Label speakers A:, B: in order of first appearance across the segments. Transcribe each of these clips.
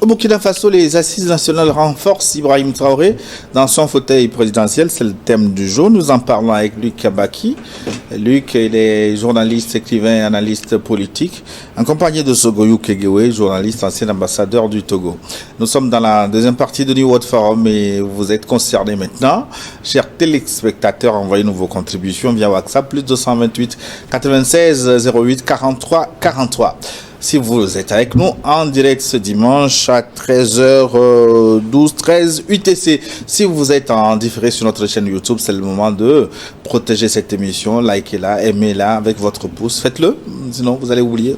A: Au Burkina Faso, les assises nationales renforcent Ibrahim Traoré dans son fauteuil présidentiel. C'est le thème du jour. Nous en parlons avec Luc Kabaki. Luc, il est journaliste, écrivain, analyste politique, accompagné de Sogoyou Kegewe, journaliste, ancien ambassadeur du Togo. Nous sommes dans la deuxième partie de New World Forum et vous êtes concernés maintenant. Chers téléspectateurs, envoyez-nous vos contributions via WhatsApp, plus 228 96 08 43 43. Si vous êtes avec nous en direct ce dimanche à 13h12, 13 UTC. Si vous êtes en différé sur notre chaîne YouTube, c'est le moment de protéger cette émission. Likez-la, aimez-la avec votre pouce. Faites-le, sinon vous allez oublier.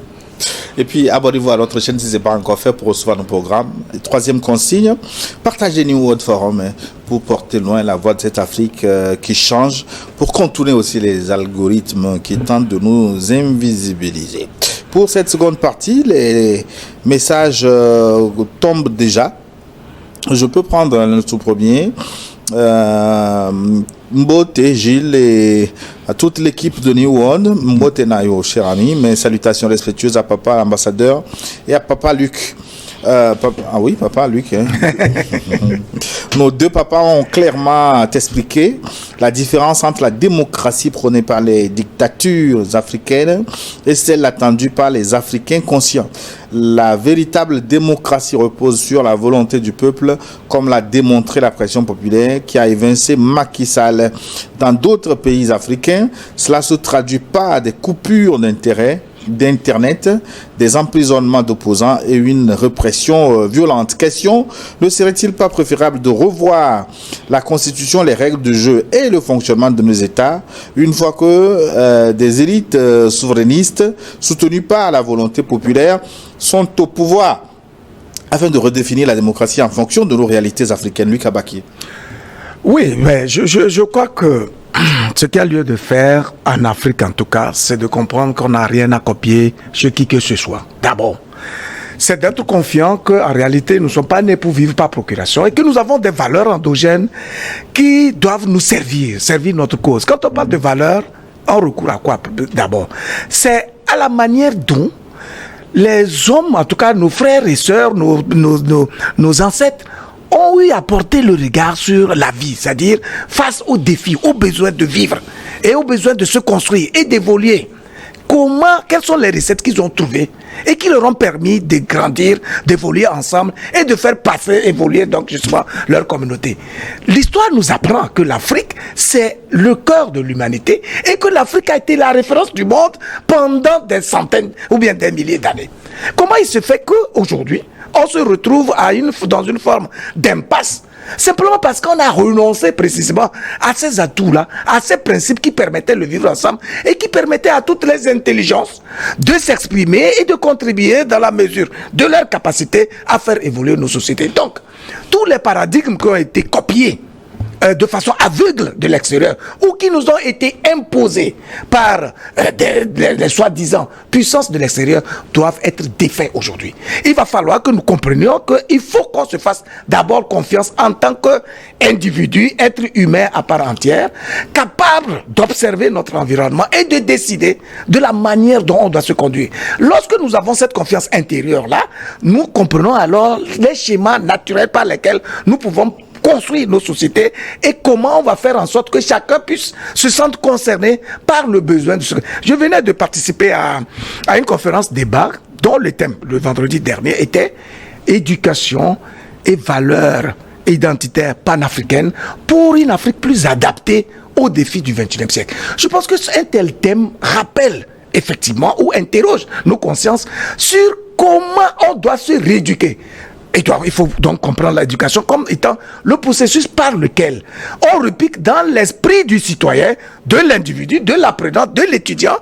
A: Et puis abonnez-vous à notre chaîne si ce n'est pas encore fait pour recevoir nos programmes. Et troisième consigne, partagez New World Forum pour porter loin la voix de cette Afrique qui change, pour contourner aussi les algorithmes qui tentent de nous invisibiliser. Pour cette seconde partie, les messages tombent déjà. Je peux prendre le tout premier. Mbote, Gilles et à toute l'équipe de New World. Mbote Nayo, cher ami, mes salutations respectueuses à papa l'ambassadeur et à papa Luc. Papa Luc. Hein. Nos deux papas ont clairement expliqué la différence entre la démocratie prônée par les dictatures africaines et celle attendue par les Africains conscients. La véritable démocratie repose sur la volonté du peuple, comme l'a démontré la pression populaire qui a évincé Macky Sall. Dans d'autres pays africains, cela se traduit par des coupures d'Internet, des emprisonnements d'opposants et une répression violente. Question, ne serait-il pas préférable de revoir la Constitution, les règles du jeu et le fonctionnement de nos États une fois que des élites souverainistes soutenues par la volonté populaire sont au pouvoir afin de redéfinir la démocratie en fonction de nos réalités africaines? Luc Kabaki.
B: Oui, mais je crois que ce qu'il y a lieu de faire en Afrique, en tout cas, c'est de comprendre qu'on n'a rien à copier chez qui que ce soit. D'abord, c'est d'être confiant qu'en réalité, nous ne sommes pas nés pour vivre par procuration et que nous avons des valeurs endogènes qui doivent nous servir notre cause. Quand on parle de valeurs, on recourt à quoi d'abord? C'est à la manière dont les hommes, en tout cas nos frères et sœurs, nos ancêtres, ont eu à porter le regard sur la vie, c'est-à-dire face aux défis, aux besoins de vivre et aux besoins de se construire et d'évoluer. Quelles sont les recettes qu'ils ont trouvées et qui leur ont permis de grandir, d'évoluer ensemble et de faire évoluer donc justement leur communauté. L'histoire nous apprend que l'Afrique, c'est le cœur de l'humanité et que l'Afrique a été la référence du monde pendant des centaines ou bien des milliers d'années. Comment il se fait qu'aujourd'hui, on se retrouve dans une forme d'impasse, simplement parce qu'on a renoncé précisément à ces atouts-là, à ces principes qui permettaient le vivre ensemble et qui permettaient à toutes les intelligences de s'exprimer et de contribuer dans la mesure de leur capacité à faire évoluer nos sociétés. Donc, tous les paradigmes qui ont été copiés de façon aveugle de l'extérieur ou qui nous ont été imposés par les soi-disant puissances de l'extérieur doivent être défaits aujourd'hui. Il va falloir que nous comprenions qu'il faut qu'on se fasse d'abord confiance en tant qu'individu, être humain à part entière, capable d'observer notre environnement et de décider de la manière dont on doit se conduire. Lorsque nous avons cette confiance intérieure-là, nous comprenons alors les schémas naturels par lesquels nous pouvons construire nos sociétés et comment on va faire en sorte que chacun puisse se sentir concerné par le besoin de ce. Je venais de participer à une conférence débat dont le thème, le vendredi dernier, était éducation et valeurs identitaires panafricaines pour une Afrique plus adaptée aux défis du XXIe siècle. Je pense que un tel thème rappelle effectivement ou interroge nos consciences sur comment on doit se rééduquer. Il faut donc comprendre l'éducation comme étant le processus par lequel on repique dans l'esprit du citoyen, de l'individu, de l'apprenant, de l'étudiant,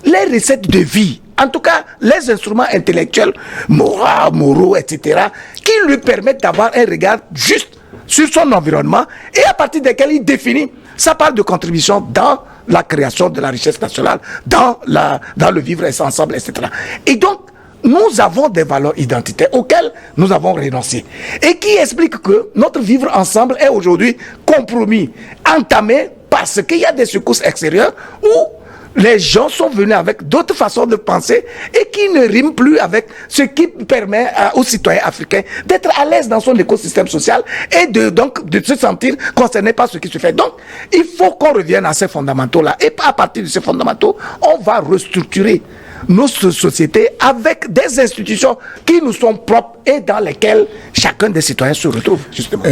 B: les recettes de vie. En tout cas, les instruments intellectuels, moraux, etc., qui lui permettent d'avoir un regard juste sur son environnement et à partir desquels il définit. Ça parle de contribution dans la création de la richesse nationale, dans le vivre ensemble, etc. Et donc, nous avons des valeurs identitaires auxquelles nous avons renoncé et qui expliquent que notre vivre ensemble est aujourd'hui compromis, entamé parce qu'il y a des secousses extérieures ou les gens sont venus avec d'autres façons de penser et qui ne riment plus avec ce qui permet aux citoyens africains d'être à l'aise dans son écosystème social et donc de se sentir concerné par ce qui se fait. Donc, il faut qu'on revienne à ces fondamentaux-là. Et à partir de ces fondamentaux, on va restructurer nos sociétés avec des institutions qui nous sont propres et dans lesquelles chacun des citoyens se retrouve, justement.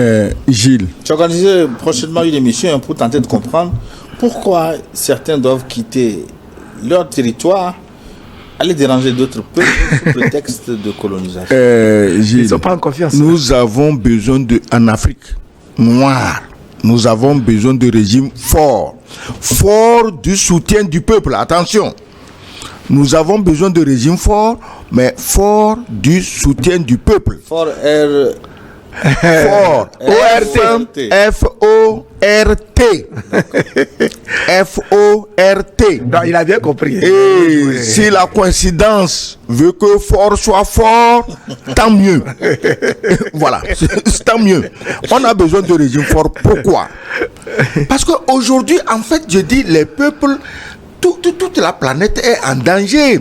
C: Gilles.
A: Tu as organisé prochainement une émission pour tenter de comprendre pourquoi certains doivent quitter leur territoire, aller déranger d'autres peuples sous prétexte de colonisation.
C: Gilles,
B: ils n'ont pas en confiance.
C: Nous avons besoin en Afrique noire, nous avons besoin de régimes forts du soutien du peuple. Attention, nous avons besoin de régimes forts, mais forts du soutien du peuple.
A: Fort
C: F-O-R-T. F-O-R-T.
B: Non, il a bien compris.
C: Et si la coïncidence veut que fort soit fort, tant mieux. Voilà, c'est tant mieux. On a besoin de régimes forts. Pourquoi? Parce qu'aujourd'hui, en fait, je dis, les peuples, toute la planète est en danger.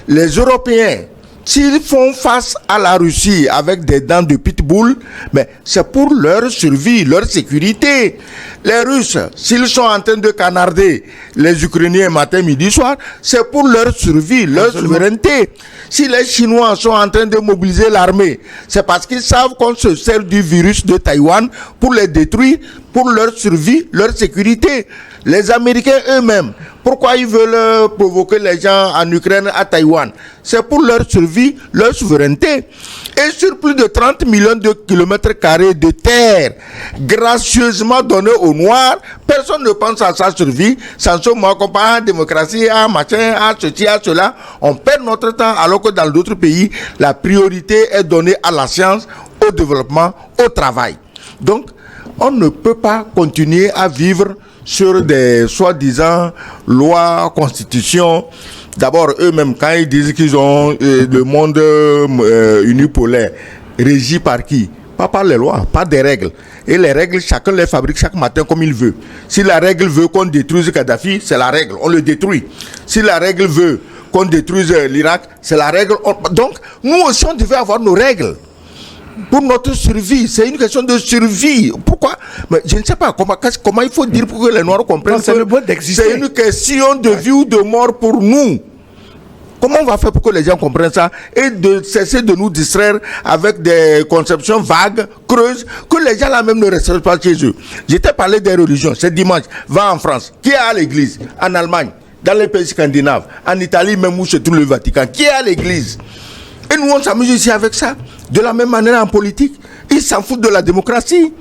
C: Les Européens, s'ils font face à la Russie avec des dents de pitbull, mais c'est pour leur survie, leur sécurité. Les Russes, s'ils sont en train de canarder les Ukrainiens matin, midi, soir, c'est pour leur survie, leur souveraineté. Si les Chinois sont en train de mobiliser l'armée, c'est parce qu'ils savent qu'on se sert du virus de Taïwan pour les détruire, pour leur survie, leur sécurité. Les Américains eux-mêmes, pourquoi ils veulent provoquer les gens en Ukraine, à Taïwan? C'est pour leur survie, leur souveraineté. Et sur plus de 30 millions de kilomètres carrés de terre, gracieusement donnés aux Noirs, personne ne pense à sa survie. Sans ce moment, qu'on parle à la démocratie, à machin, à ceci, à cela, on perd notre temps, alors que dans d'autres pays, la priorité est donnée à la science, au développement, au travail. Donc, on ne peut pas continuer à vivre sur des soi-disant lois, constitutions. D'abord, eux-mêmes, quand ils disent qu'ils ont le monde unipolaire, régi par qui? Pas par les lois, pas des règles. Et les règles, chacun les fabrique chaque matin comme il veut. Si la règle veut qu'on détruise Kadhafi, c'est la règle, on le détruit. Si la règle veut qu'on détruise l'Irak, c'est la règle. Donc, nous aussi, on devait avoir nos règles. Pour notre survie, c'est une question de survie. Pourquoi? Mais je ne sais pas comment il faut dire pour que les Noirs comprennent.
B: C'est le bon d'exister.
C: C'est une question de vie ou de mort pour nous. Comment on va faire pour que les gens comprennent ça et de cesser de nous distraire avec des conceptions vagues, creuses, que les gens là même ne restent pas chez eux. J'étais parlé des religions. C'est dimanche. Va en France. Qui est à l'église? En Allemagne, dans les pays scandinaves, en Italie même où se trouve le Vatican. Qui est à l'église? Et nous, on s'amuse ici avec ça. De la même manière en politique, ils s'en foutent de la démocratie.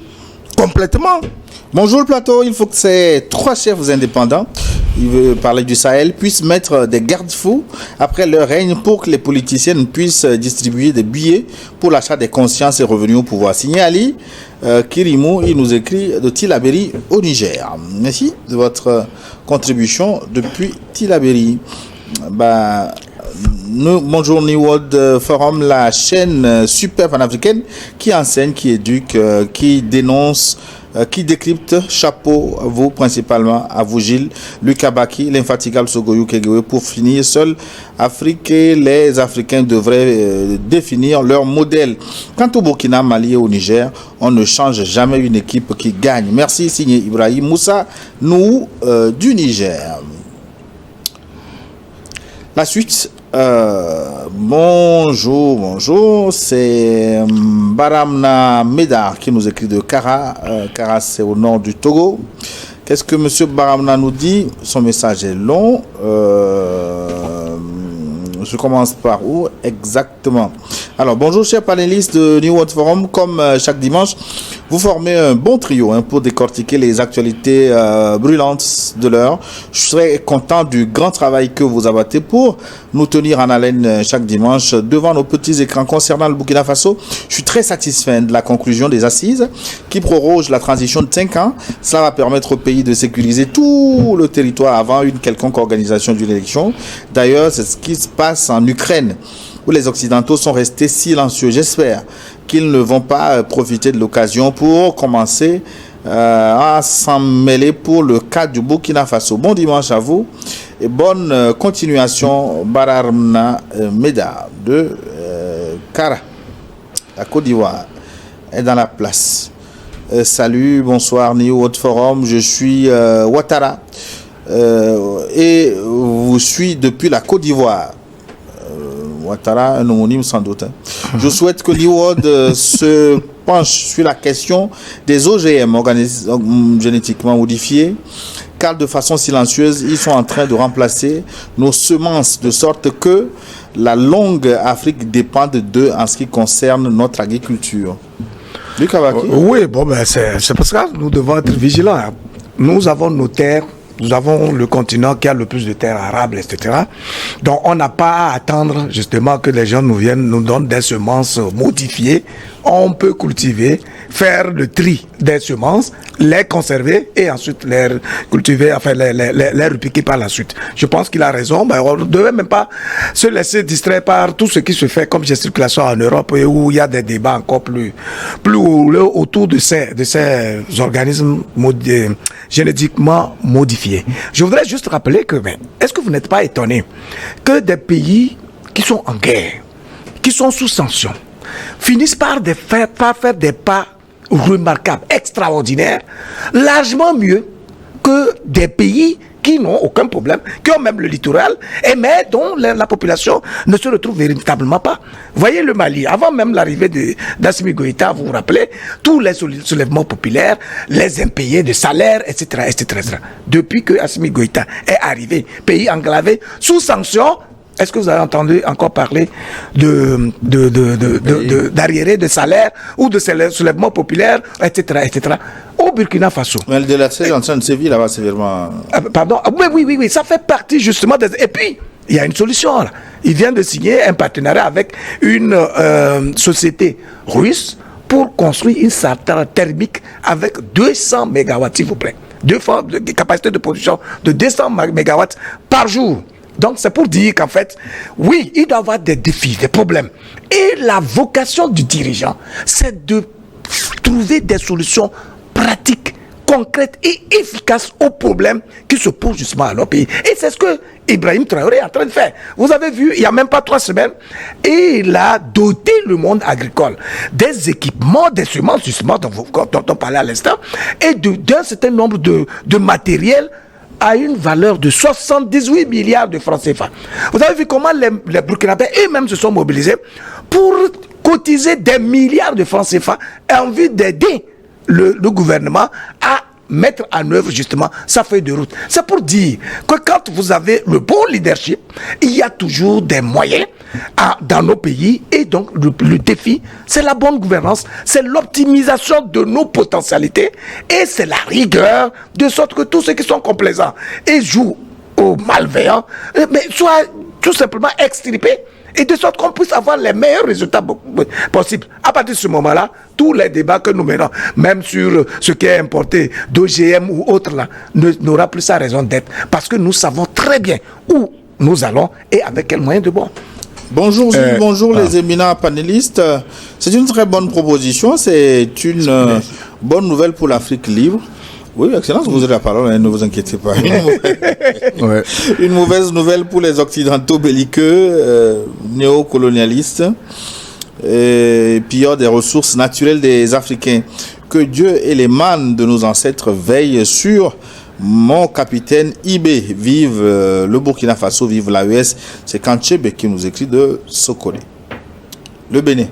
C: Complètement.
A: Bonjour le plateau, il faut que ces trois chefs indépendants, il veut parler du Sahel, puissent mettre des garde-fous après leur règne pour que les politiciens puissent distribuer des billets pour l'achat des consciences et revenus au pouvoir. Signé Ali Kirimou, il nous écrit de Tillabéri au Niger. Merci de votre contribution depuis Tillabéri. Bonjour New World Forum, la chaîne super panafricaine qui enseigne, qui éduque, qui dénonce, qui décrypte. Chapeau à vous, principalement à vous Gilles, Lucas Baki, l'infatigable Sogoyou Kegewe. Pour finir, seule Afrique et les Africains devraient définir leur modèle. Quant au Burkina, Mali et au Niger, on ne change jamais une équipe qui gagne. Merci, signé Ibrahim Moussa, nous du Niger. La suite, bonjour, c'est Baramna Medar qui nous écrit de Kara. Kara, c'est au nord du Togo. Qu'est-ce que M. Baramna nous dit? Son message est long. Je commence par où exactement? Alors, bonjour chers panélistes de New World Forum. Comme chaque dimanche, vous formez un bon trio pour décortiquer les actualités brûlantes de l'heure. Je serais content du grand travail que vous abattez pour nous tenir en haleine chaque dimanche devant nos petits écrans. Concernant le Burkina Faso, je suis très satisfait de la conclusion des assises qui proroge la transition de 5 ans. Cela va permettre au pays de sécuriser tout le territoire avant une quelconque organisation d'une élection. D'ailleurs, c'est ce qui se passe en Ukraine, où les Occidentaux sont restés silencieux. J'espère qu'ils ne vont pas profiter de l'occasion pour commencer à s'en mêler pour le cas du Burkina Faso. Bon dimanche à vous et bonne continuation. Bararna Meda de Kara, la Côte d'Ivoire, est dans la place. Salut, bonsoir New World Forum, je suis Ouattara et vous suis depuis la Côte d'Ivoire. Ouattara, un homonyme sans doute. Je souhaite que New World se penche sur la question des OGM, organismes génétiquement modifiés, car de façon silencieuse, ils sont en train de remplacer nos semences, de sorte que la longue Afrique dépend d'eux en ce qui concerne notre agriculture. Luc Abaki.
B: Oui, bon, ben c'est pour ça que nous devons être vigilants. Nous avons nos terres, nous avons le continent qui a le plus de terres arables, etc. Donc on n'a pas à attendre justement que les gens nous donnent des semences modifiées. On peut cultiver, faire le tri des semences, les conserver et ensuite les cultiver, enfin les repiquer par la suite. Je pense qu'il a raison. Ben, on ne devait même pas se laisser distraire par tout ce qui se fait comme gesticulations en Europe et où il y a des débats encore plus autour de ces organismes génétiquement modifiés. Je voudrais juste rappeler que, est-ce que vous n'êtes pas étonné que des pays qui sont en guerre, qui sont sous sanctions, finissent par faire des pas remarquables, extraordinaires, largement mieux que des pays qui n'ont aucun problème, qui ont même le littoral, mais dont la population ne se retrouve véritablement pas. Voyez le Mali, avant même l'arrivée d'Assimi Goïta, vous vous rappelez, tous les soulèvements populaires, les impayés de salaires, etc., etc. Depuis que Assimi Goïta est arrivé, pays enclavé, sous sanctions. Est-ce que vous avez entendu encore parler d'arriérés de salaire ou de soulèvements populaires, etc., etc. Au Burkina Faso.
A: Mais le délaissé est en train de sévir là-bas sévèrement.
B: Pardon. Oui, ça fait partie justement des... Et puis, il y a une solution là. Il vient de signer un partenariat avec une société russe pour construire une centrale thermique avec 200 mégawatts, s'il vous plaît. Deux fois de capacité de production de 200 mégawatts par jour. Donc, c'est pour dire qu'en fait, oui, il doit y avoir des défis, des problèmes. Et la vocation du dirigeant, c'est de trouver des solutions pratiques, concrètes et efficaces aux problèmes qui se posent justement à nos pays. Et c'est ce que Ibrahim Traoré est en train de faire. Vous avez vu, il n'y a même pas 3 semaines, et il a doté le monde agricole des équipements, des semences, justement, dont on parlait à l'instant, et d'un certain nombre de matériel à une valeur de 78 milliards de francs CFA. Vous avez vu comment les Burkinabés eux-mêmes se sont mobilisés pour cotiser des milliards de francs CFA en vue d'aider le gouvernement à mettre en œuvre justement sa feuille de route. C'est pour dire que quand vous avez le bon leadership, il y a toujours des moyens dans nos pays, et donc le défi, c'est la bonne gouvernance, c'est l'optimisation de nos potentialités, et c'est la rigueur, de sorte que tous ceux qui sont complaisants et jouent aux malveillants, mais soient tout simplement extirpés, et de sorte qu'on puisse avoir les meilleurs résultats possibles. À partir de ce moment-là, tous les débats que nous menons, même sur ce qui est importé d'OGM ou autre, là, n'aura plus sa raison d'être. Parce que nous savons très bien où nous allons et avec quels moyens de bord.
A: Bonjour Gilles, bonjour les éminents panélistes. C'est une très bonne proposition, c'est une bonne nouvelle pour l'Afrique libre. Oui, Excellence, vous avez la parole, ne vous inquiétez pas. Une mauvaise nouvelle pour les Occidentaux belliqueux, néocolonialistes, et pilleurs des ressources naturelles des Africains. Que Dieu et les mânes de nos ancêtres veillent sur mon capitaine Ibé. Vive le Burkina Faso, vive l'AES. C'est Kanchebe qui nous écrit de Sokone. Le Bénin.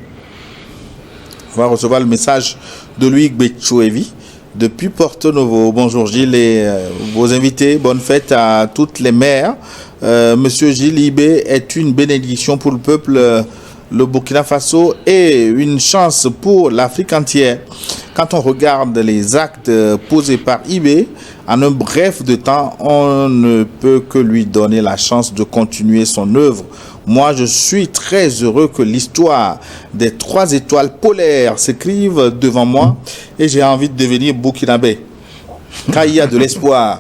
A: On va recevoir le message de Louis Gbetchouevi depuis Porto Novo. Bonjour Gilles et vos invités. Bonne fête à toutes les mères. Monsieur Gilles, Ibé est une bénédiction pour le peuple, le Burkina Faso, et une chance pour l'Afrique entière. Quand on regarde les actes posés par Ibé, en un bref de temps, on ne peut que lui donner la chance de continuer son œuvre. Moi, je suis très heureux que l'histoire des 3 étoiles polaires s'écrive devant moi, et j'ai envie de devenir burkinabé. Car il y a de l'espoir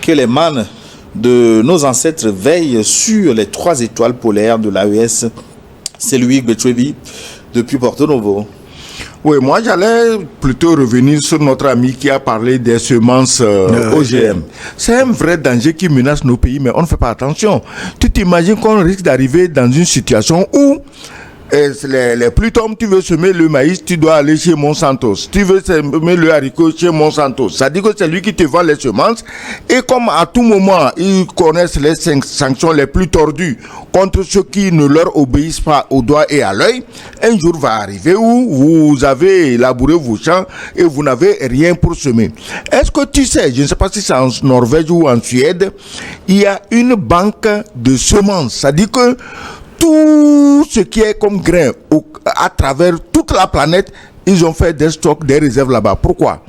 A: que les mânes de nos ancêtres veillent sur les 3 étoiles polaires de l'AES. C'est Louis Gbetchouevi depuis Porto Novo.
C: Oui, moi j'allais plutôt revenir sur notre ami qui a parlé des semences OGM. C'est un vrai danger qui menace nos pays, mais on ne fait pas attention. Tu t'imagines qu'on risque d'arriver dans une situation où les plus tombes, tu veux semer le maïs, tu dois aller chez Monsanto. Tu veux semer le haricot chez Monsanto. Ça dit que c'est lui qui te vend les semences. Et comme à tout moment, ils connaissent les sanctions les plus tordues contre ceux qui ne leur obéissent pas au doigt et à l'œil, un jour va arriver où vous avez labouré vos champs et vous n'avez rien pour semer. Est-ce que tu sais, je ne sais pas si c'est en Norvège ou en Suède, il y a une banque de semences. Ça dit que tout ce qui est comme grain à travers toute la planète, ils ont fait des stocks, des réserves là-bas. Pourquoi?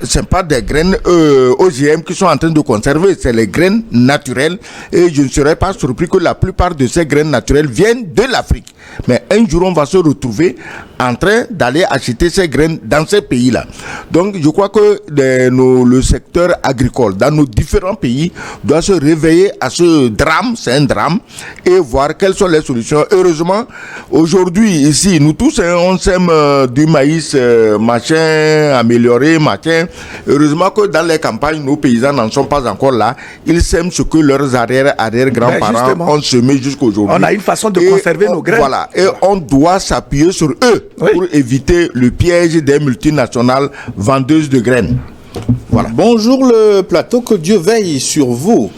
C: Ce n'est pas des graines OGM qui sont en train de conserver, c'est les graines naturelles. Et je ne serais pas surpris que la plupart de ces graines naturelles viennent de l'Afrique. Mais un jour, on va se retrouver en train d'aller acheter ces graines dans ces pays-là. Donc, je crois que le secteur agricole dans nos différents pays doit se réveiller à ce drame, c'est un drame, et voir quelles sont les solutions. Heureusement, aujourd'hui, ici, nous tous, on sème du maïs, machin, amélioré, machin. Heureusement que dans les campagnes, nos paysans n'en sont pas encore là. Ils sèment ce que leurs arrière-grands-parents ont semé jusqu'aujourd'hui.
B: On a une façon de conserver nos graines.
C: Voilà. Et on doit s'appuyer sur eux pour éviter le piège des multinationales vendeuses de graines.
A: Voilà. Bonjour le plateau, que Dieu veille sur vous.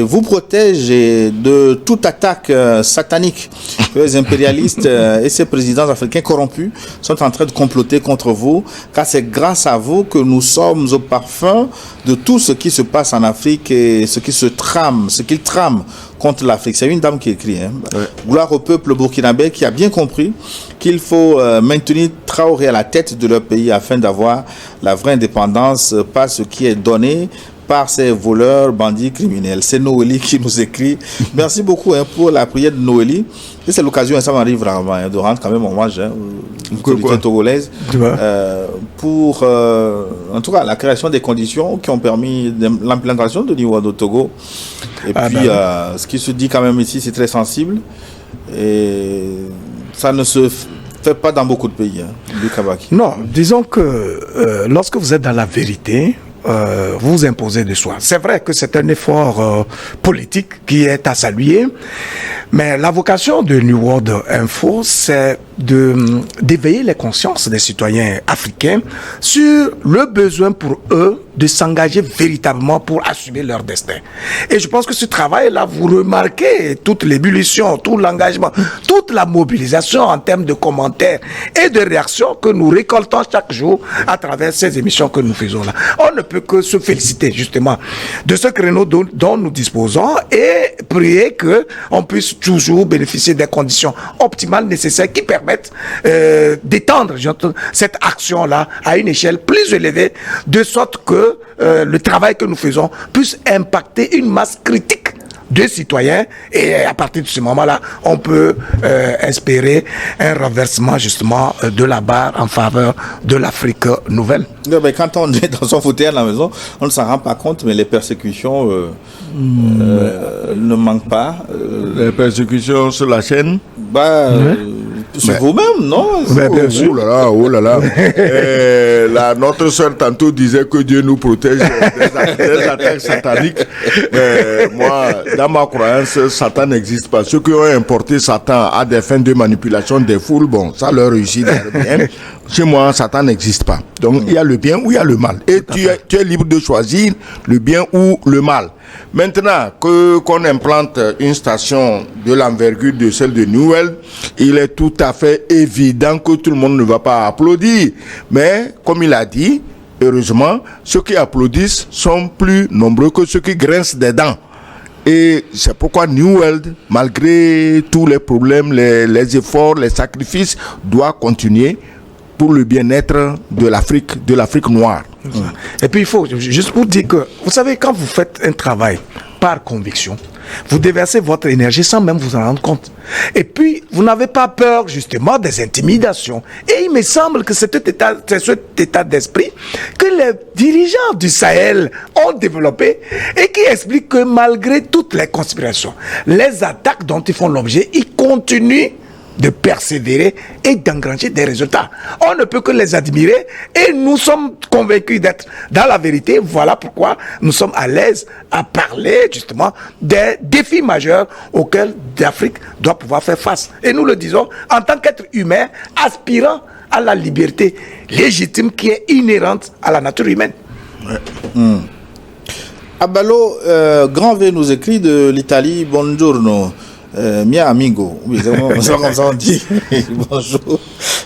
A: Vous protège de toute attaque satanique. Les impérialistes et ces présidents africains corrompus sont en train de comploter contre vous, car c'est grâce à vous que nous sommes au parfum de tout ce qui se passe en Afrique et ce qu'ils trament contre l'Afrique. C'est une dame qui écrit. Gloire au peuple burkinabé qui a bien compris qu'il faut maintenir Traoré à la tête de leur pays afin d'avoir la vraie indépendance, pas ce qui est donné par ces voleurs, bandits, criminels. C'est Noélie qui nous écrit. Merci beaucoup pour la prière de Noélie. Et c'est l'occasion, ça m'arrive vraiment, de rendre quand même hommage aux autorités togolaises pour, en tout cas, la création des conditions qui ont permis l'implantation de niveau de Togo. Et ce qui se dit quand même ici, c'est très sensible. Et ça ne se fait pas dans beaucoup de pays, du Kabaki.
B: Non, disons que lorsque vous êtes dans la vérité, vous vous imposez de soi. C'est vrai que c'est un effort politique qui est à saluer, mais la vocation de New World Info, c'est d'éveiller les consciences des citoyens africains sur le besoin pour eux de s'engager véritablement pour assumer leur destin. Et je pense que ce travail-là, vous remarquez toute l'ébullition, tout l'engagement, toute la mobilisation en termes de commentaires et de réactions que nous récoltons chaque jour à travers ces émissions que nous faisons là. On ne peut que se féliciter justement de ce créneau dont nous disposons et prier qu'on puisse toujours bénéficier des conditions optimales nécessaires qui permettent d'étendre cette action-là à une échelle plus élevée, de sorte que le travail que nous faisons puisse impacter une masse critique de citoyens, et à partir de ce moment-là, on peut espérer un renversement justement de la barre en faveur de l'Afrique nouvelle.
A: Non, mais quand on est dans son fauteuil à la maison, on ne s'en rend pas compte, mais les persécutions ne manquent pas.
C: Les persécutions sur la chaîne,
A: sur vous-même, non?
C: Bien sûr. Oh là là. Notre sœur tantôt disait que Dieu nous protège des attaques sataniques. Moi, dans ma croyance, Satan n'existe pas. Ceux qui ont importé Satan à des fins de manipulation des foules, bon, ça leur réussit bien. Chez moi, Satan n'existe pas. Donc, il y a le bien ou il y a le mal. Et tu es libre de choisir le bien ou le mal. Maintenant qu'on implante une station de l'envergure de celle de Newell, il est tout à fait évident que tout le monde ne va pas applaudir. Mais, comme il a dit, heureusement, ceux qui applaudissent sont plus nombreux que ceux qui grincent des dents. Et c'est pourquoi New World, malgré tous les problèmes, les efforts, les sacrifices, doit continuer pour le bien-être de l'Afrique noire.
B: Et puis il faut, juste pour dire que, vous savez, quand vous faites un travail par conviction, vous déversez votre énergie sans même vous en rendre compte. Et puis, vous n'avez pas peur, justement, des intimidations. Et il me semble que c'est cet état d'esprit que les dirigeants du Sahel ont développé et qui explique que malgré toutes les conspirations, les attaques dont ils font l'objet, ils continuent de persévérer et d'engranger des résultats. On ne peut que les admirer et nous sommes convaincus d'être dans la vérité. Voilà pourquoi nous sommes à l'aise à parler justement des défis majeurs auxquels l'Afrique doit pouvoir faire face. Et nous le disons en tant qu'être humain aspirant à la liberté légitime qui est inhérente à la nature humaine.
A: Abalo, Grand V nous écrit de l'Italie, buongiorno, mia amigo, oui, c'est comme ça on dit, bonjour,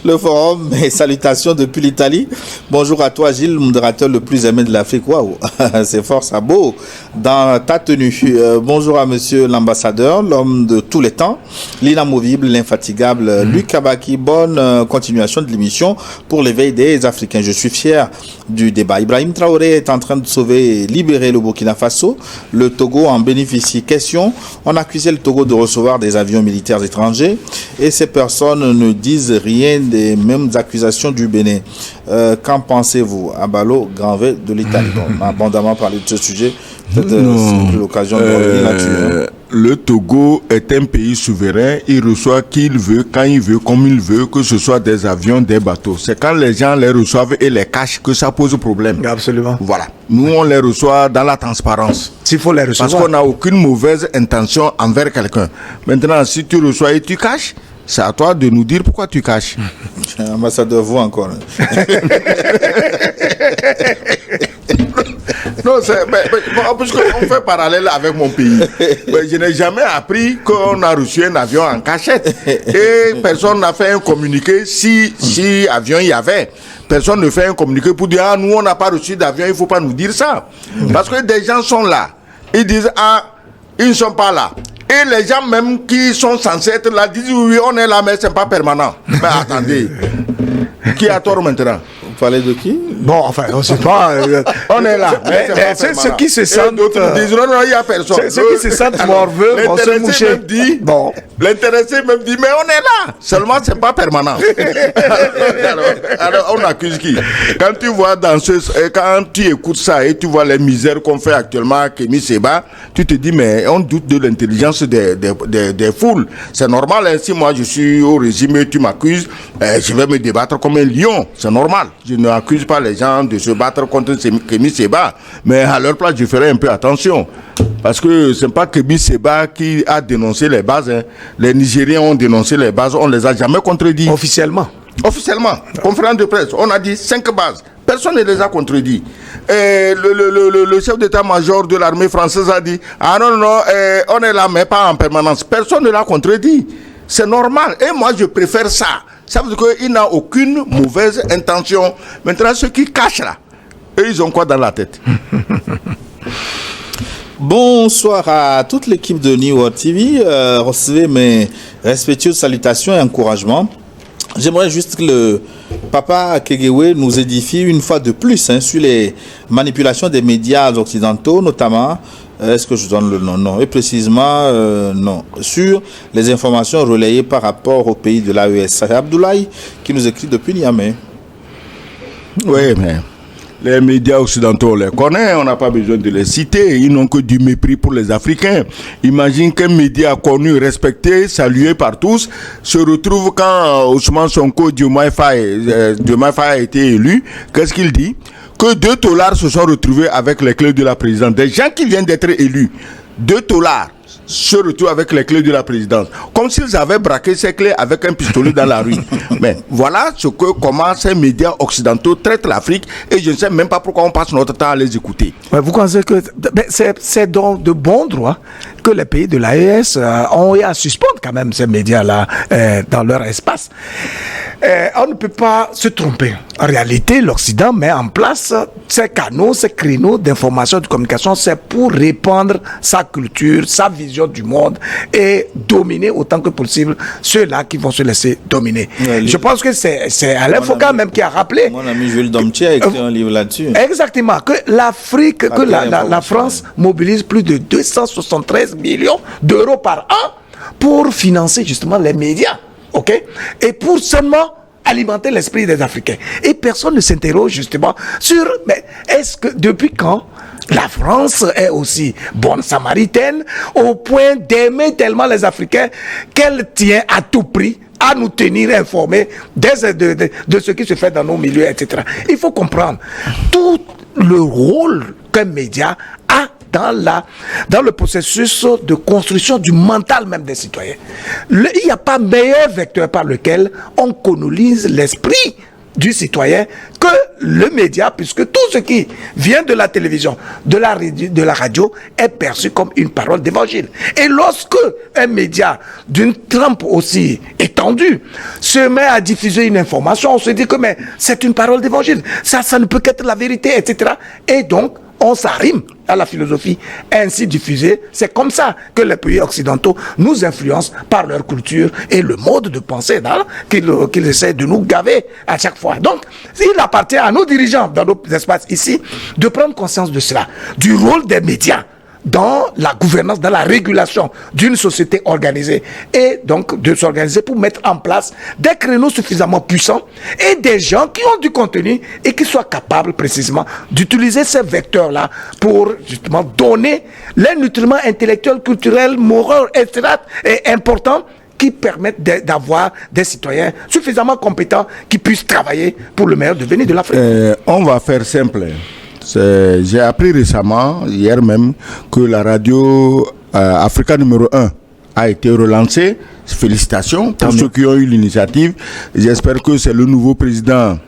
A: le forum, et salutations depuis l'Italie, bonjour à toi Gilles, modérateur le plus aimé de l'Afrique, waouh, c'est fort, ça beau, dans ta tenue, bonjour à monsieur l'ambassadeur, l'homme de tous les temps, l'inamovible, l'infatigable, Luc Kabaki, bonne continuation de l'émission pour l'éveil des Africains, je suis fier du débat. Ibrahim Traoré est en train de sauver et libérer le Burkina Faso. Le Togo en bénéficie. Question, on accusait le Togo de recevoir des avions militaires étrangers et ces personnes ne disent rien des mêmes accusations du Bénin. Qu'en pensez-vous? Abalo, Grand V de l'Italie. On a abondamment parlé de ce sujet. Peut-être c'est l'occasion de revenir là-dessus.
C: Le Togo est un pays souverain, il reçoit qui il veut, quand il veut, comme il veut, que ce soit des avions, des bateaux. C'est quand les gens les reçoivent et les cachent que ça pose problème.
B: Absolument.
C: Voilà. Nous, on les reçoit dans la transparence.
B: S'il faut les recevoir.
C: Parce qu'on n'a aucune mauvaise intention envers quelqu'un. Maintenant, si tu reçois et tu caches, c'est à toi de nous dire pourquoi tu caches.
A: Ambassadeur, vous encore.
C: Non, puisqu'on fait parallèle avec mon pays. Mais je n'ai jamais appris qu'on a reçu un avion en cachette. Et personne n'a fait un communiqué si avion il y avait. Personne ne fait un communiqué pour dire, nous on n'a pas reçu d'avion, il ne faut pas nous dire ça. Parce que des gens sont là. Ils disent, ils ne sont pas là. Et les gens même qui sont censés être là disent, oui, on est là, mais ce n'est pas permanent. Mais attendez, qui a tort maintenant?
A: Vous parlez de qui?
B: Bon, enfin, on ne sait pas.
C: On est là.
B: C'est ceux qui se sentent.
C: D'autres disent non, il n'y a personne.
B: Ceux qui se sentent morveux vont se moucher.
C: L'intéressé même dit, mais on est là. Seulement, ce n'est pas permanent. alors, on accuse qui? Quand tu vois quand tu écoutes ça et tu vois les misères qu'on fait actuellement à Kémy Séba, tu te dis, mais on doute de l'intelligence des foules. C'est normal, hein, si moi je suis au régime et tu m'accuses, je vais me débattre comme un lion. C'est normal. Je n'accuse pas les gens de se battre contre Kémy Séba, mais à leur place, je ferai un peu attention. Parce que ce n'est pas Kémy Séba qui a dénoncé les bases. Hein. Les Nigériens ont dénoncé les bases, on ne les a jamais contredits.
B: Officiellement.
C: Conférence de presse, on a dit 5 bases. Personne ne les a contredits. Le chef d'état-major de l'armée française a dit, on est là, mais pas en permanence. Personne ne l'a contredit. C'est normal. Et moi, je préfère ça. Ça veut dire qu'il n'a aucune mauvaise intention. Maintenant, ceux qui cachent là, eux, ils ont quoi dans la tête?
A: Bonsoir à toute l'équipe de New World TV. Recevez mes respectueuses salutations et encouragements. J'aimerais juste que le papa Kegewe nous édifie une fois de plus sur les manipulations des médias occidentaux, notamment, est-ce que je donne le nom? Non. Et précisément, non. Sur les informations relayées par rapport au pays de l'AES. C'est Abdoulaye qui nous écrit depuis Niamey.
C: Oui, mais les médias occidentaux, on les connaît, on n'a pas besoin de les citer. Ils n'ont que du mépris pour les Africains. Imagine qu'un média connu, respecté, salué par tous, se retrouve quand Ousmane Sonko Diomaye Faye a été élu. Qu'est-ce qu'il dit? Que 2 dollars se sont retrouvés avec les clés de la présidence. Des gens qui viennent d'être élus, 2 dollars se retrouvent avec les clés de la présidence. Comme s'ils avaient braqué ces clés avec un pistolet dans la rue. Mais voilà comment ces médias occidentaux traitent l'Afrique et je ne sais même pas pourquoi on passe notre temps à les écouter.
B: Vous pensez que c'est donc de bon droit que les pays de l'AES ont eu à suspendre quand même ces médias-là dans leur espace. On ne peut pas se tromper. En réalité, l'Occident met en place ces canaux, ces créneaux d'information, de communication, c'est pour répandre sa culture, sa vision du monde et dominer autant que possible ceux-là qui vont se laisser dominer. Ouais, je pense que c'est Alain Foucault même qui a rappelé.
A: Mon ami Jules Domtier a écrit un livre là-dessus.
B: Exactement. Que l'Afrique, que la France mobilise plus de 273 millions d'euros par an pour financer justement les médias. OK? Et pour seulement alimenter l'esprit des Africains. Et personne ne s'interroge justement sur, mais est-ce que depuis quand la France est aussi bonne samaritaine au point d'aimer tellement les Africains qu'elle tient à tout prix à nous tenir informés de ce qui se fait dans nos milieux, etc. Il faut comprendre tout le rôle qu'un média a dans le processus de construction du mental même des citoyens. Il n'y a pas meilleur vecteur par lequel on colonise l'esprit du citoyen que le média, puisque tout ce qui vient de la télévision, de la radio, est perçu comme une parole d'évangile. Et lorsque un média d'une trempe aussi étendue se met à diffuser une information, on se dit que mais c'est une parole d'évangile, ça ne peut qu'être la vérité, etc. Et donc, on s'arrime à la philosophie ainsi diffusée. C'est comme ça que les pays occidentaux nous influencent par leur culture et le mode de pensée qu'ils essaient de nous gaver à chaque fois. Donc, il appartient à nos dirigeants dans nos espaces ici de prendre conscience de cela, du rôle des médias dans la gouvernance, dans la régulation d'une société organisée, et donc de s'organiser pour mettre en place des créneaux suffisamment puissants et des gens qui ont du contenu et qui soient capables précisément d'utiliser ces vecteurs-là pour justement donner les nutriments intellectuels, culturels, moraux, etc. et importants qui permettent d'avoir des citoyens suffisamment compétents qui puissent travailler pour le meilleur devenir de l'Afrique.
C: On va faire simple. J'ai appris récemment, hier même, que la radio Africa numéro 1 a été relancée. Félicitations pour ceux qui ont eu l'initiative. J'espère que c'est le nouveau président,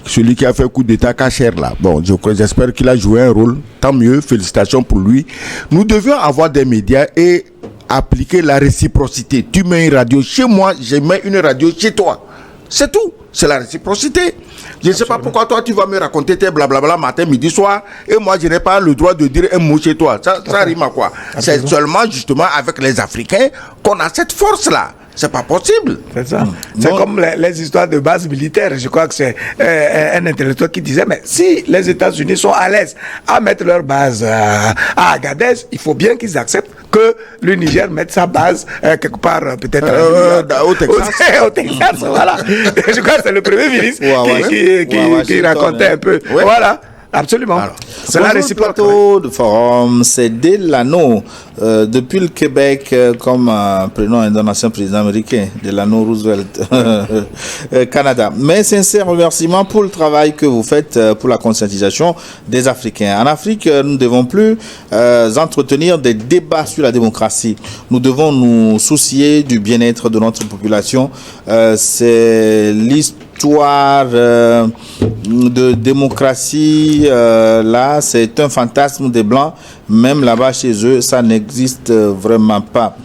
C: celui qui a fait coup d'état Kacher là. Bon, j'espère qu'il a joué un rôle. Tant mieux, félicitations pour lui. Nous devions avoir des médias et appliquer la réciprocité. Tu mets une radio chez moi, je mets une radio chez toi. C'est tout. C'est la réciprocité. Je ne sais pas pourquoi toi tu vas me raconter tes blablabla matin, midi, soir, et moi je n'ai pas le droit de dire un mot chez toi. Ça rime à quoi? C'est seulement justement avec les Africains qu'on a cette force-là. C'est pas possible.
B: C'est ça. C'est comme les histoires de base militaire. Je crois que c'est un intellectuel qui disait, mais si les États-Unis sont à l'aise à mettre leur base à Agadez, il faut bien qu'ils acceptent que le Niger mette sa base quelque part, peut-être
C: au Texas.
B: Au Texas, voilà. Je crois que c'est le Premier ministre qui racontait un peu. Ouais. Voilà. Absolument.
A: C'est la réciproque. De forum, c'est Delano, depuis le Québec, comme prénom d'un ancien président américain, Delano Roosevelt, Canada. Mes sincères remerciements pour le travail que vous faites pour la conscientisation des Africains. En Afrique, nous ne devons plus entretenir des débats sur la démocratie. Nous devons nous soucier du bien-être de notre population. C'est l'histoire de démocratie, là, c'est un fantasme des Blancs. Même là-bas chez eux, ça n'existe vraiment pas.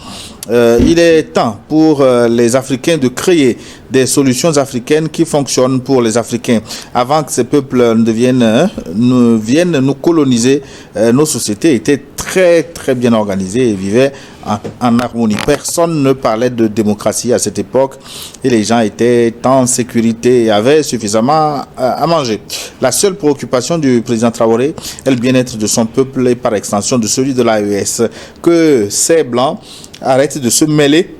A: Il est temps pour les Africains de créer des solutions africaines qui fonctionnent pour les Africains. Avant que ces peuples ne viennent nous coloniser, nos sociétés étaient très très bien organisées et vivaient en harmonie. Personne ne parlait de démocratie à cette époque et les gens étaient en sécurité et avaient suffisamment à manger. La seule préoccupation du président Traoré est le bien-être de son peuple et par extension de celui de l'AES. Que ces Blancs arrêtent de se mêler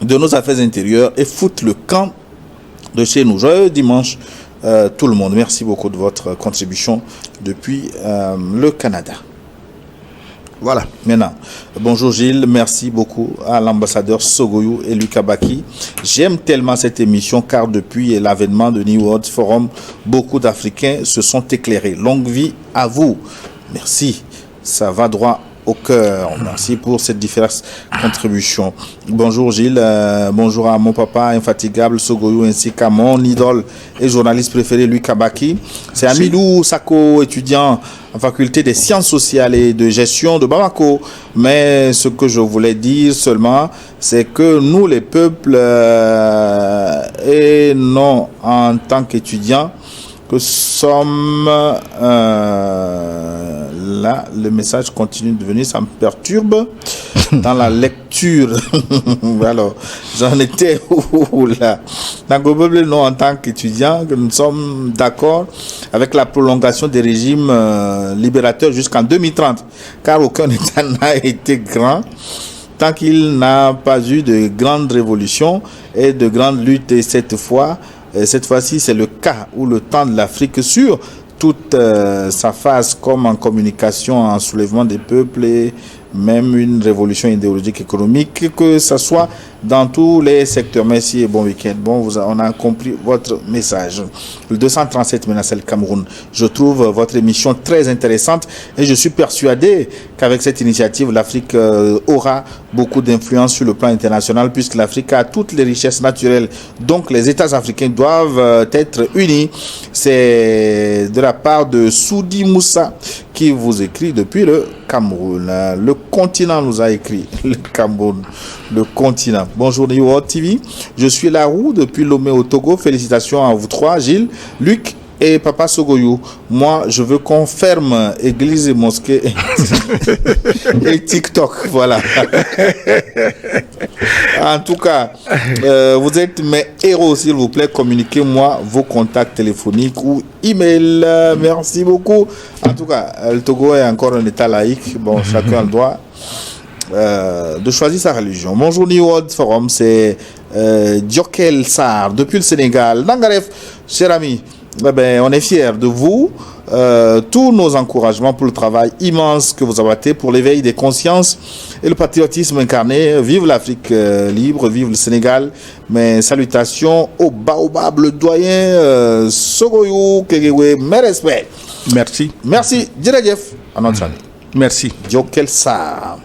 A: de nos affaires intérieures et foutent le camp de chez nous. Joyeux dimanche tout le monde. Merci beaucoup de votre contribution depuis le Canada. Voilà, maintenant. Bonjour Gilles, merci beaucoup à l'ambassadeur Sogoyou et Lucas Baki. J'aime tellement cette émission car depuis l'avènement de New World Forum, beaucoup d'Africains se sont éclairés. Longue vie à vous. Merci, ça va droit au cœur. Merci pour cette diverse contribution. Bonjour Gilles, bonjour à mon papa infatigable Sogoyou ainsi qu'à mon idole et journaliste préféré Lucas Baki. C'est Amilou Sako, étudiant en faculté des sciences sociales et de gestion de Bamako. Mais ce que je voulais dire seulement, c'est que nous les peuples et non en tant qu'étudiants, que sommes là, le message continue de venir, ça me perturbe dans la lecture. Alors, j'en étais où là? Non, en tant qu'étudiant, que nous sommes d'accord avec la prolongation des régimes libérateurs jusqu'en 2030, car aucun État n'a été grand tant qu'il n'a pas eu de grandes révolutions et de grandes luttes. Et cette fois-ci, c'est le cas où le temps de l'Afrique sur toute sa phase, comme en communication, en soulèvement des peuples et même une révolution idéologique économique, que ce soit dans tous les secteurs. Merci et bon week-end. Bon, on a compris votre message. Le 237 maintenant, c'est le Cameroun. Je trouve votre émission très intéressante et je suis persuadé qu'avec cette initiative, l'Afrique aura beaucoup d'influence sur le plan international puisque l'Afrique a toutes les richesses naturelles. Donc, les États africains doivent être unis. C'est de la part de Soudi Moussa qui vous écrit depuis le Cameroun. Le continent nous a écrit. Le Cameroun, le continent. Bonjour New World TV. Je suis Larou depuis Lomé au Togo. Félicitations à vous trois, Gilles, Luc et Papa Sogoyou. Moi, je veux qu'on ferme église et mosquée et TikTok. Voilà. En tout cas, vous êtes mes héros, s'il vous plaît. Communiquez-moi vos contacts téléphoniques ou email. Merci beaucoup. En tout cas, le Togo est encore un État laïque. Bon, chacun a le droit de choisir sa religion. Bonjour New World Forum, c'est Diokel Sarr depuis le Sénégal. Nangaref, cher ami, on est fiers de vous. Tous nos encouragements pour le travail immense que vous abattez pour l'éveil des consciences et le patriotisme incarné. Vive l'Afrique libre, vive le Sénégal. Mes salutations au baobab, le doyen Sogoyou Kegewe. Mes respects.
C: Merci.
A: Merci, Djeredjef, à notre ami.
C: Merci.
A: Diokel Sarr.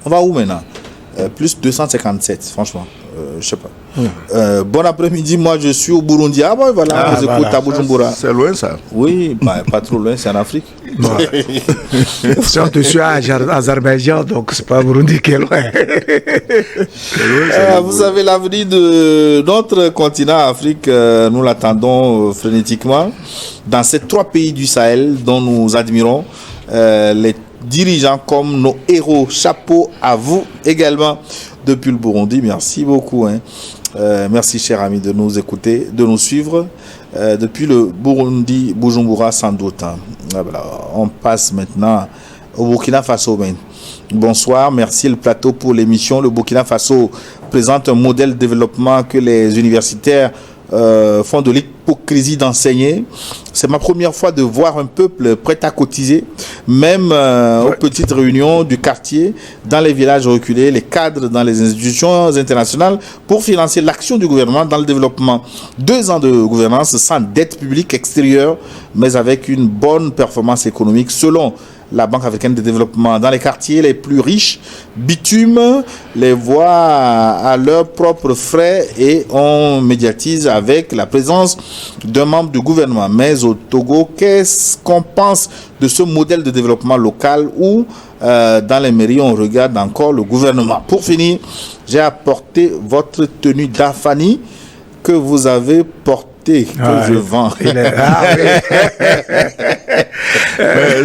A: On va où maintenant? Plus 257, franchement. Je sais pas. Bon après-midi, moi je suis au Burundi. Ah bon, voilà, je vous écoute à Bujumbura.
C: C'est loin ça.
A: Oui, pas trop loin, c'est en Afrique.
B: Si on te suit à Azerbaïdjan, donc c'est pas Burundi qui est loin.
A: Vous savez, l'avenir de notre continent Afrique, nous l'attendons frénétiquement. Dans ces 3 pays du Sahel dont nous admirons les dirigeants comme nos héros. Chapeau à vous également depuis le Burundi. Merci beaucoup. Merci, cher ami, de nous écouter, de nous suivre depuis le Burundi, Bujumbura sans doute. Voilà. On passe maintenant au Burkina Faso. Bonsoir, merci le plateau pour l'émission. Le Burkina Faso présente un modèle de développement que les universitaires font de l'hypocrisie d'enseigner. C'est ma première fois de voir un peuple prêt à cotiser, même aux petites réunions du quartier, dans les villages reculés, les cadres dans les institutions internationales pour financer l'action du gouvernement dans le développement. 2 ans de gouvernance sans dette publique extérieure, mais avec une bonne performance économique selon la Banque africaine de développement. Dans les quartiers les plus riches, bitume les voix à leurs propres frais et on médiatise avec la présence d'un membre du gouvernement. Mais au Togo, qu'est-ce qu'on pense de ce modèle de développement local où dans les mairies on regarde encore le gouvernement? Pour finir, j'ai apporté votre tenue d'Afani que vous avez portée, que je vends.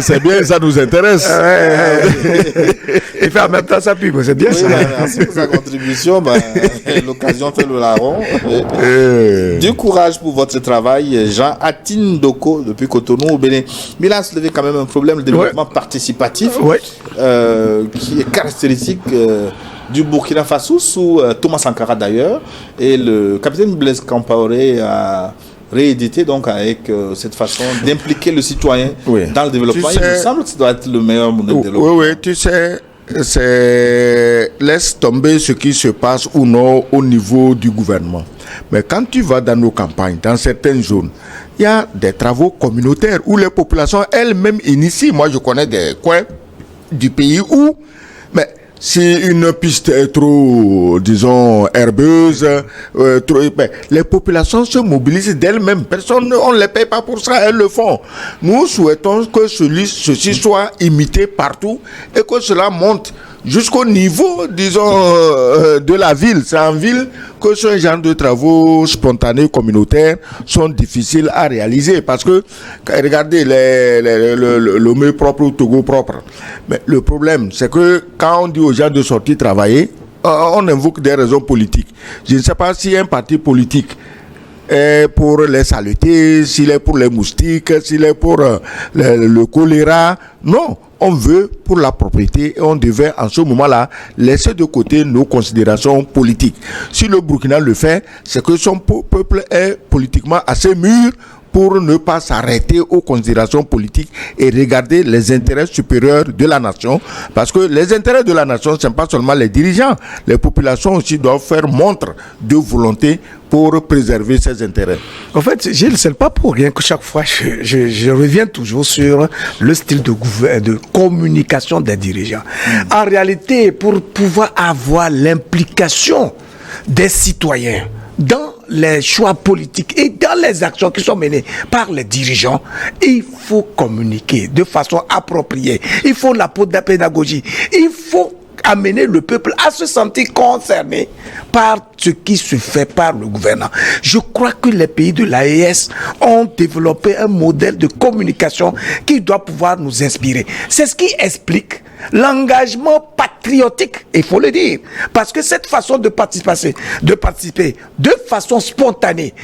C: C'est bien, ça nous intéresse.
B: Il fait en même temps sa pub, c'est bien ça.
A: Merci pour sa contribution. L'occasion fait le larron. Du courage pour votre travail, Jean Atindoko, depuis Cotonou au Bénin. Mais là, c'est quand même un problème de développement participatif qui est caractéristique du Burkina Faso sous Thomas Sankara d'ailleurs, et le capitaine Blaise Compaoré a réédité donc avec cette façon d'impliquer le citoyen dans le développement. Il me semble que ça doit être le meilleur modèle de développement.
C: Oui, tu sais, laisse tomber ce qui se passe ou non au niveau du gouvernement. Mais quand tu vas dans nos campagnes, dans certaines zones, il y a des travaux communautaires où les populations elles-mêmes initient. Moi, je connais des coins du pays où, si une piste est trop, disons, herbeuse, les populations se mobilisent d'elles-mêmes. Personne, on ne les paye pas pour ça, elles le font. Nous souhaitons que ceci soit imité partout et que cela monte jusqu'au niveau, disons, de la ville. C'est en ville que ce genre de travaux spontanés, communautaires, sont difficiles à réaliser. Parce que, regardez, le mieux propre ou Togo propre. Mais le problème, c'est que quand on dit aux gens de sortir travailler, on invoque des raisons politiques. Je ne sais pas si un parti politique est pour les saletés, s'il est pour les moustiques, s'il est pour le choléra. Non. On veut pour la propriété et on devait en ce moment-là laisser de côté nos considérations politiques. Si le Burkina le fait, c'est que son peuple est politiquement assez mûr pour ne pas s'arrêter aux considérations politiques et regarder les intérêts supérieurs de la nation. Parce que les intérêts de la nation, ce n'est pas seulement les dirigeants. Les populations aussi doivent faire montre de volonté pour préserver ses intérêts.
B: En fait, Gilles, ce n'est pas pour rien que chaque fois, je reviens toujours sur le style de communication des dirigeants. En réalité, pour pouvoir avoir l'implication des citoyens dans les choix politiques et dans les actions qui sont menées par les dirigeants, il faut communiquer de façon appropriée. Il faut la pédagogie. Il faut amener le peuple à se sentir concerné par ce qui se fait par le gouvernement. Je crois que les pays de l'AES ont développé un modèle de communication qui doit pouvoir nous inspirer. C'est ce qui explique l'engagement patriotique, il faut le dire, parce que cette façon de participer de façon spontanée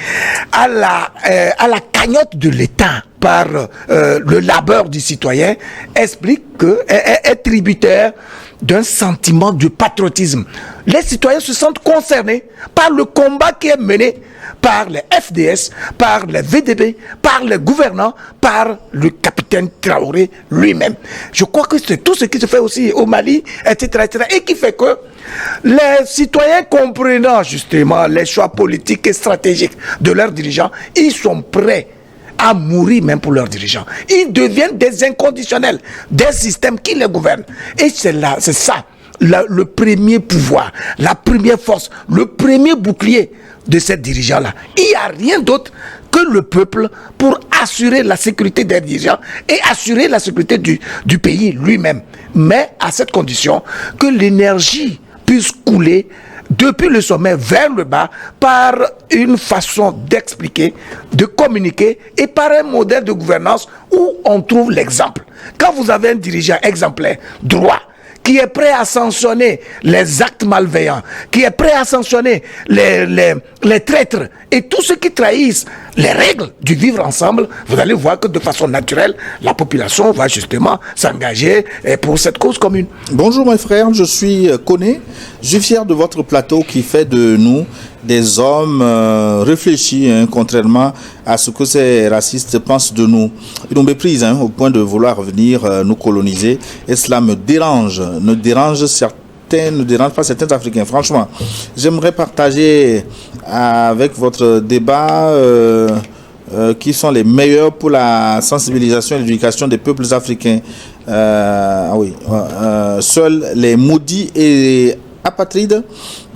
B: à la cagnotte de l'État par le labeur du citoyen explique qu'elle est tributaire d'un sentiment de patriotisme. Les citoyens se sentent concernés par le combat qui est mené par les FDS, par les VDB, par les gouvernants, par le capitaine Traoré lui-même. Je crois que c'est tout ce qui se fait aussi au Mali, etc., et qui fait que les citoyens comprenant justement les choix politiques et stratégiques de leurs dirigeants, ils sont prêts à mourir même pour leurs dirigeants. Ils deviennent des inconditionnels, des systèmes qui les gouvernent. Et c'est ça, le premier pouvoir, la première force, le premier bouclier de ces dirigeants-là. Il n'y a rien d'autre que le peuple pour assurer la sécurité des dirigeants et assurer la sécurité du pays lui-même. Mais à cette condition que l'énergie puisse couler depuis le sommet vers le bas par une façon d'expliquer, de communiquer et par un modèle de gouvernance où on trouve l'exemple. Quand vous avez un dirigeant exemplaire, droit, qui est prêt à sanctionner les actes malveillants, qui est prêt à sanctionner les traîtres et tous ceux qui trahissent les règles du vivre ensemble, vous allez voir que de façon naturelle, la population va justement s'engager pour cette cause commune.
A: Bonjour mes frères, je suis Koné. Je suis fier de votre plateau qui fait de nous des hommes réfléchis, contrairement à ce que ces racistes pensent de nous. Ils nous méprisent au point de vouloir venir nous coloniser. Et cela me dérange, ne dérange pas certains Africains. Franchement, j'aimerais partager avec votre débat qui sont les meilleurs pour la sensibilisation et l'éducation des peuples africains. Seuls les maudits et apatrides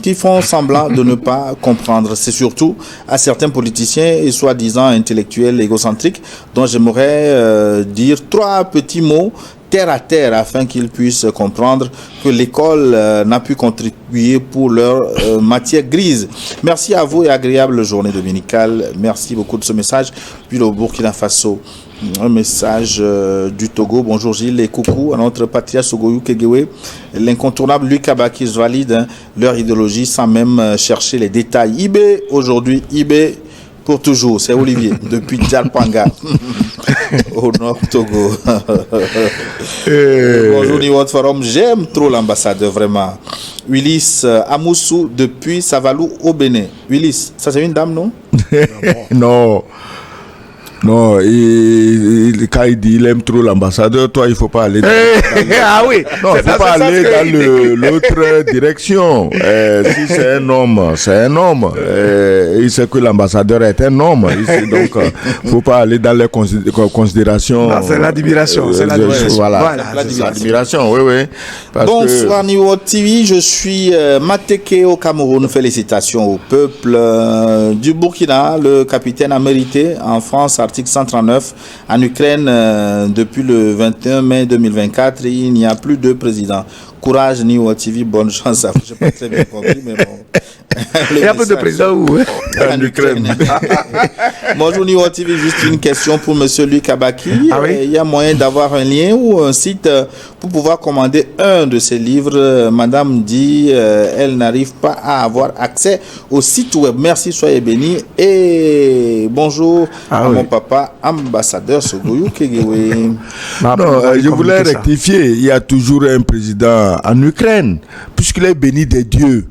A: qui font semblant de ne pas comprendre. C'est surtout à certains politiciens et soi-disant intellectuels égocentriques dont j'aimerais dire 3 petits mots terre à terre afin qu'ils puissent comprendre que l'école n'a pu contribuer pour leur matière grise. Merci à vous et agréable journée dominicale. Merci beaucoup de ce message. Puis le Burkina Faso. Un message du Togo. Bonjour Gilles et coucou à notre patriarche Sogoyou Kegewe. L'incontournable Luc Abakis valide leur idéologie sans même chercher les détails. IB aujourd'hui, IB pour toujours. C'est Olivier depuis Djalpanga au nord Togo. Bonjour Niwot Forum. J'aime trop l'ambassadeur vraiment. Willis Amoussou depuis Savalou au Bénin. Willis, ça c'est une dame non?
C: Non. Non, quand il dit il aime trop l'ambassadeur, toi il faut pas aller dans
B: ah oui,
C: non, il faut pas aller dans l'autre direction. Si c'est un homme, c'est un homme. Il sait que l'ambassadeur est un homme. Donc, faut pas aller dans les considérations.
B: Non, c'est l'admiration. C'est l'admiration.
C: Voilà, l'admiration, oui.
A: Bonsoir Niwo TV, je suis Mateke au Cameroun. Félicitations au peuple du Burkina. Le capitaine a mérité en France. Article 139, en Ukraine, depuis le 21 mai 2024, il n'y a plus de président. Courage, Niwo TV, bonne chance. Je n'ai pas très bien compris, mais bon.
B: Il y a peu de président où
C: en Ukraine.
A: Bonjour Niwo TV, juste une question pour monsieur Luc Abaki. Il y a moyen d'avoir un lien ou un site pour pouvoir commander un de ces livres. Madame dit elle n'arrive pas à avoir accès au site web. Merci, soyez bénis. Et bonjour à mon papa, ambassadeur Sogoyou Kegewe.
C: Je voulais rectifier, il y a toujours un président en Ukraine, puisqu'il est béni des dieux.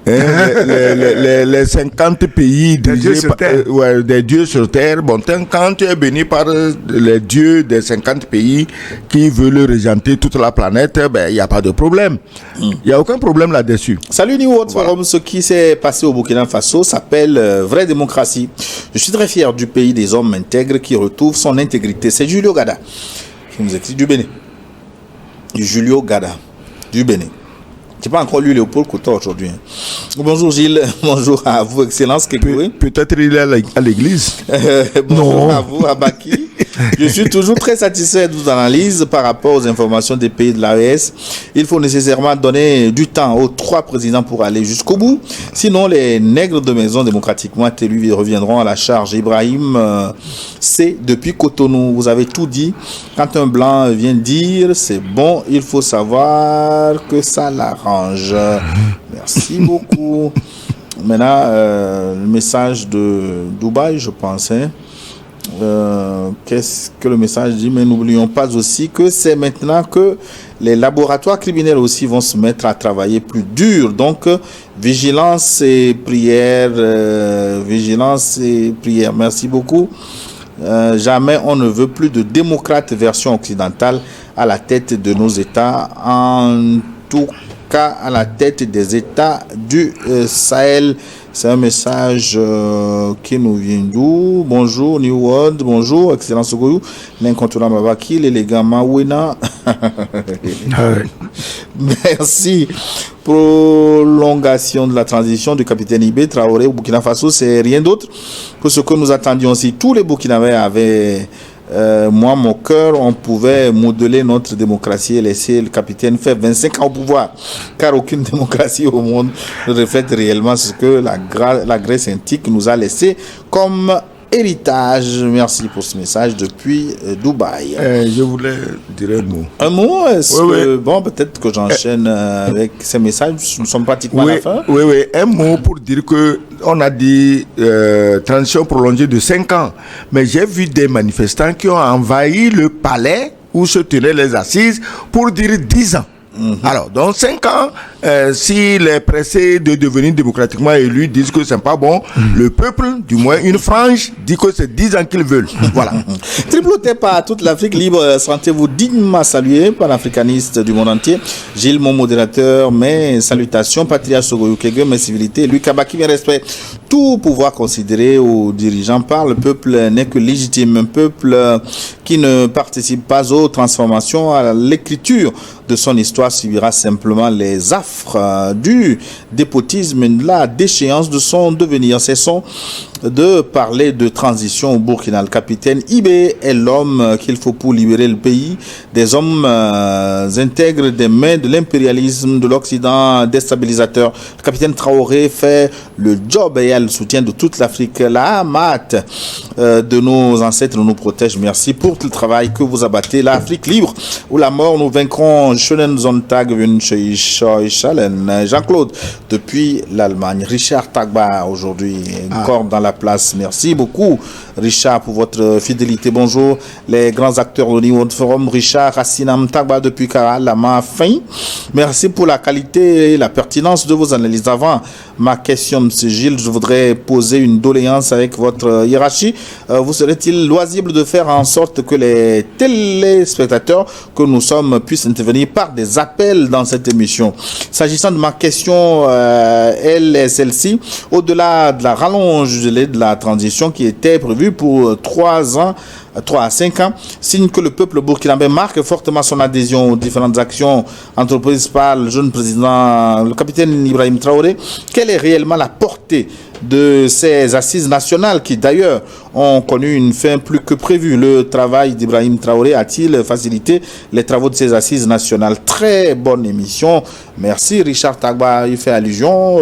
C: les 50 pays
B: des dieux sur terre.
C: Des dieux sur terre. Bon, quand tu es béni par les dieux des 50 pays qui veulent régenter toute la planète, il n'y a pas de problème. Il n'y a aucun problème là-dessus.
A: Salut New World Forum, ce qui s'est passé au Burkina Faso s'appelle vraie démocratie. Je suis très fier du pays des hommes intègres qui retrouvent son intégrité. C'est Julio Gada qui nous écrit du Bénin. Julio Gada du Bénin. Je n'ai pas encore lu Léopold Couture aujourd'hui. Bonjour Gilles, bonjour à vous, Excellence.
C: Peut-être il est à l'église.
A: Bonjour à vous, Abaki. Je suis toujours très satisfait de vos analyses par rapport aux informations des pays de l'AES. Il faut nécessairement donner du temps aux 3 présidents pour aller jusqu'au bout. Sinon, les nègres de maison démocratiquement élus reviendront à la charge. Ibrahim C. depuis Cotonou. Vous avez tout dit. Quand un blanc vient dire c'est bon, il faut savoir que ça l'arrange. Merci beaucoup. Maintenant, le message de Dubaï, je pense. Qu'est-ce que le message dit? Mais n'oublions pas aussi que c'est maintenant que les laboratoires criminels aussi vont se mettre à travailler plus dur. Donc, vigilance et prière. Vigilance et prière. Merci beaucoup. Jamais on ne veut plus de démocrates version occidentale à la tête de nos États. En tout cas, à la tête des États du Sahel. C'est un message qui nous vient d'où? Bonjour New World, bonjour Excellence Sogoyou, l'incontournable Babaki, l'élégant Mawena. Merci. Prolongation de la transition du capitaine Ibé Traoré au Burkina Faso, c'est rien d'autre que ce que nous attendions aussi. Tous les Burkinabés avaient moi, mon cœur, on pouvait modeler notre démocratie et laisser le capitaine faire 25 ans au pouvoir. Car aucune démocratie au monde ne reflète réellement ce que la Grèce antique nous a laissé comme héritage. Merci pour ce message depuis Dubaï.
C: Je voulais dire un mot.
A: Un mot? Est-ce que, bon, peut-être que j'enchaîne avec ces messages. Nous sommes pratiquement à la fin.
C: Oui, un mot pour dire que on a dit transition prolongée de 5 ans. Mais j'ai vu des manifestants qui ont envahi le palais où se tenaient les assises pour dire 10 ans. Alors, dans 5 ans, si les pressés de devenir démocratiquement élus disent que c'est pas bon, le peuple, du moins une frange, dit que c'est 10 ans qu'ils veulent. Voilà.
A: Triploté par toute l'Afrique libre, sentez-vous dignement salué par l'africaniste du monde entier. Gilles, mon modérateur, mes salutations, patriarche Sogoyou Kege, mes civilités, Luc Kabaki, mes respects. Tout pouvoir considéré aux dirigeants par le peuple n'est que légitime. Un peuple qui ne participe pas aux transformations, à l'écriture de son histoire subira simplement les affres du dépotisme et de la déchéance de son devenir. Cessons de parler de transition au Burkina. Le capitaine Ibé est l'homme qu'il faut pour libérer le pays des hommes intègres des mains de l'impérialisme de l'Occident déstabilisateur. Le capitaine Traoré fait le job et a le soutien de toute l'Afrique. La Hamat de nos ancêtres nous protège. Merci pour tout le travail que vous abattez. L'Afrique libre où la mort nous vaincrons. Jean-Claude depuis l'Allemagne. Richard Tagba aujourd'hui encore dans la place. Merci beaucoup Richard pour votre fidélité. Bonjour les grands acteurs au niveau du forum. Richard Hassinam Tagba depuis Kara Lama Fin. Merci pour la qualité et la pertinence de vos analyses. Avant ma question, M. Gilles, je voudrais poser une doléance avec votre hiérarchie. Vous serait-il loisible de faire en sorte que les téléspectateurs que nous sommes puissent intervenir par des appels dans cette émission? S'agissant de ma question, elle est celle-ci. Au-delà de la rallonge de la transition qui était prévue pour 3 ans, 3 à 5 ans, signe que le peuple burkinabé marque fortement son adhésion aux différentes actions entreprises par le jeune président, le capitaine Ibrahim Traoré. Quelle est réellement la portée de ces assises nationales qui d'ailleurs ont connu une fin plus que prévue? Le travail d'Ibrahim Traoré a-t-il facilité les travaux de ces assises nationales? Très bonne émission. Merci Richard Tagba. Il fait allusion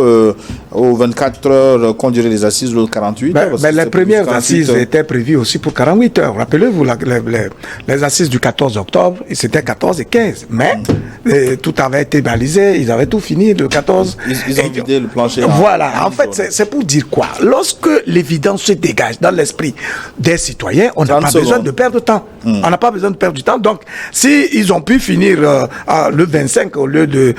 A: aux 24 heures qu'on durait les assises le 48 heures.
B: Mais les premières assises étaient prévues aussi pour 48 heures. Rappelez-vous, les assises du 14 octobre, c'était 14 et 15. Mais tout avait été balisé, ils avaient tout fini le 14.
A: Ils ont vidé le plancher.
B: Voilà, en fait, c'est pour dire dire quoi? Lorsque l'évidence se dégage dans l'esprit des citoyens, on n'a pas besoin de perdre de temps. On n'a pas besoin de perdre du temps. Donc, si ils ont pu finir le 25 au lieu de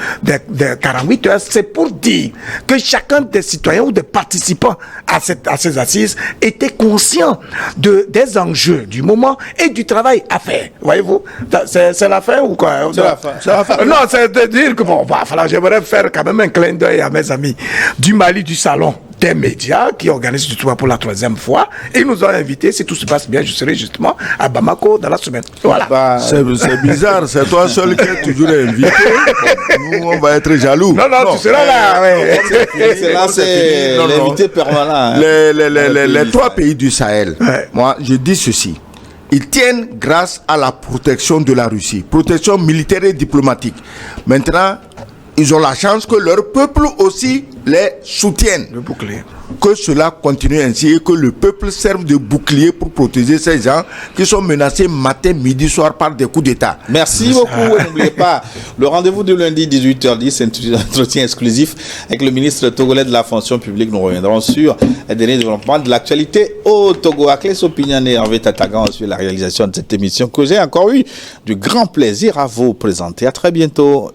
B: 48 heures, c'est pour dire que chacun des citoyens ou des participants à ces assises était conscient des enjeux du moment et du travail à faire. Voyez-vous? C'est la fin ou quoi?
A: C'est la fin.
B: Non, c'est de dire que bon, j'aimerais faire quand même un clin d'œil à mes amis du Mali du Salon des médias qui organisent du tour pour la 3e fois. Et ils nous ont invités. Si tout se passe bien, je serai justement à Bamako dans la semaine. Voilà.
C: C'est bizarre, c'est toi seul qui es toujours invité. Nous, on va être jaloux.
B: Non, tu seras là.
A: C'est l'invité permanent.
C: Les 3 pays du Sahel, moi, je dis ceci. Ils tiennent grâce à la protection de la Russie, protection militaire et diplomatique. Maintenant, ils ont la chance que leur peuple aussi les soutienne.
B: Le bouclier.
C: Que cela continue ainsi et que le peuple serve de bouclier pour protéger ces gens qui sont menacés matin, midi, soir par des coups d'État.
A: Merci beaucoup. Et n'oubliez pas, le rendez-vous de lundi 18h10, c'est un entretien exclusif avec le ministre togolais de la fonction publique. Nous reviendrons sur les derniers développements de l'actualité au Togo. Akles Opinion et Hervé Tatagan sur la réalisation de cette émission que j'ai encore eu du grand plaisir à vous présenter. À très bientôt.